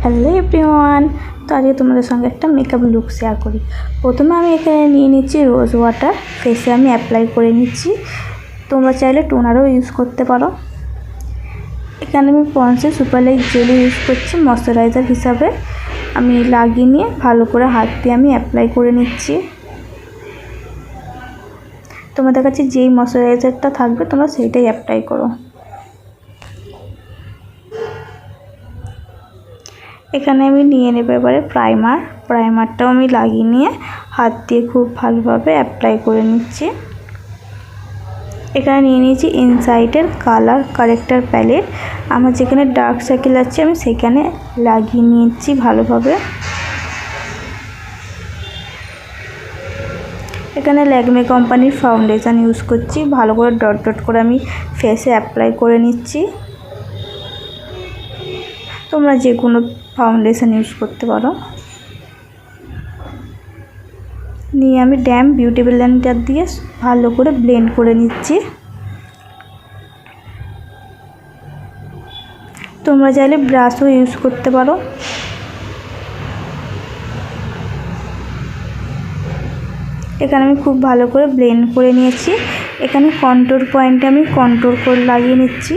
Hello everyone, তো আজকে তোমাদের সঙ্গে একটা মেকআপ লুক শেয়ার করি। প্রথমে আমি এখানে নিয়ে নিচ্ছি রোজ ওয়াটার, ফেসে আমি অ্যাপ্লাই করে নিচ্ছি। তোমরা চাইলে টোনারও ইউজ করতে পারো। এখানে আমি পন্সের সুপার লাইট জেলি ইউজ করছি ময়শ্চারাইজার হিসাবে। আমি লাগিয়ে নিয়ে ভালো করে হাত দিয়ে আমি অ্যাপ্লাই করে নিচ্ছি। তোমাদের কাছে যেই ময়শ্চারাইজারটা থাকবে তোমরা সেইটাই অ্যাপ্লাই করো। এখানে আমি নিয়ে নেব এবারে প্রাইমারটাও আমি লাগিয়ে নিয়ে হাত দিয়ে খুব ভালোভাবে অ্যাপ্লাই করে নিচ্ছি। এখানে নিয়ে নিয়েছি ইনসাইটের কালার কারেক্টার প্যালেট। আমার যেখানে ডার্ক সার্কেল আছে আমি সেখানে লাগিয়ে নিয়েছি ভালোভাবে। এখানে ল্যাকমে কোম্পানির ফাউন্ডেশন ইউজ করছি, ভালো করে ডট ডট করে আমি ফেসে অ্যাপ্লাই করে নিচ্ছি। তোমরা যে কোনো ফাউন্ডেশন ইউজ করতে পারো। নিয়ে আমি ড্যাম বিউটি ব্লেন্ডার দিয়ে ভালো করে ব্লেন্ড করে নিচ্ছি। তোমরা চাইলে ব্রাশও ইউজ করতে পারো। এখানে আমি খুব ভালো করে ব্লেন্ড করে নিয়েছি। এখানে কন্ট্রোল পয়েন্টে আমি কন্ট্রোল করে লাগিয়ে নিচ্ছি।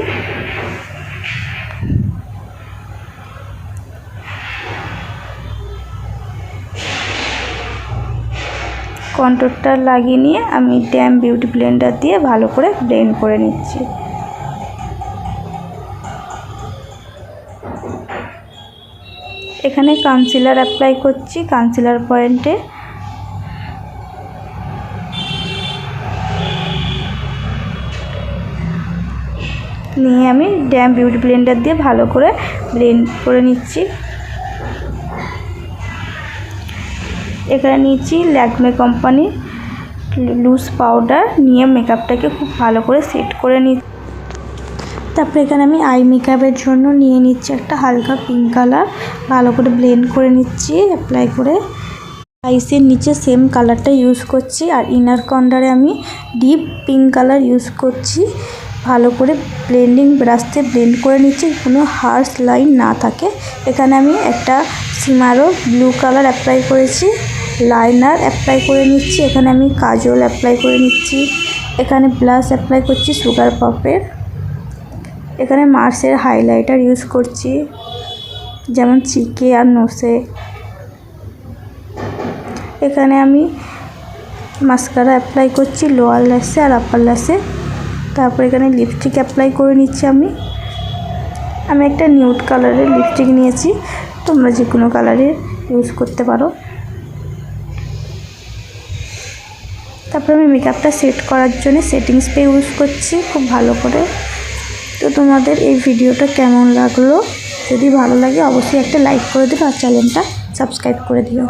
কন্ট্রোলটা লাগিয়ে নিয়ে আমি ড্যাম বিউটি ব্লেন্ডার দিয়ে ভালো করে ব্লেন্ড করে নিচ্ছি। এখানে কনসিলার অ্যাপ্লাই করছি কনসিলার পয়েন্টে। নিয়ে আমি ড্যাম বিউটি ব্লেন্ডার দিয়ে ভালো করে ব্লেন্ড করে নিচ্ছি। এখানে নিয়েছি ল্যাকমে কোম্পানির লুজ পাউডার, নিয়ে মেকআপটাকে খুব ভালো করে সেট করে নিচ্ছি। তারপরে এখানে আমি আই মেকআপের জন্য নিয়ে নিচ্ছি একটা হালকা পিঙ্ক কালার, ভালো করে ব্লেন্ড করে নিচ্ছি অ্যাপ্লাই করে। আইসের নিচে সেম কালারটা ইউজ করছি, আর ইনার কর্নারে আমি ডিপ পিঙ্ক কালার ইউজ করছি। ভালো করে ব্লেন্ডিং ব্রাশ দিয়ে ব্লেন্ড করে নিচ্ছি, কোনো হার্শ লাইন না থাকে। এখানে আমি একটা সিমারও ব্লু কালার অ্যাপ্লাই করেছি, লাইনার অ্যাপ্লাই করে নিচ্ছি। এখানে আমি কাজল অ্যাপ্লাই করে নিচ্ছি। এখানে ব্লাশ অ্যাপ্লাই করছি সুগার পপের। এখানে মার্সের হাইলাইটার ইউজ করছি, যেমন চিকে আর নোসে। এখানে আমি মাস্কারা অ্যাপ্লাই করছি লোয়ার ল্যাশে আর আপার ল্যাশে। তারপর এখানে লিপস্টিক অ্যাপ্লাই করে নিচ্ছি। আমি একটা নিউড কালারের লিপস্টিক নিয়েছি, তোমরা যে কোনো কালারের ইউজ করতে পারো। তারপর আমি মেকআপটা সেট করার জন্য সেটিং স্প্রে ইউজ করছি খুব ভালো করে। তো তোমাদের এই ভিডিওটা কেমন লাগলো? যদি ভালো লাগে অবশ্যই একটা লাইক করে দিও আর চ্যানেলটা সাবস্ক্রাইব করে দিও।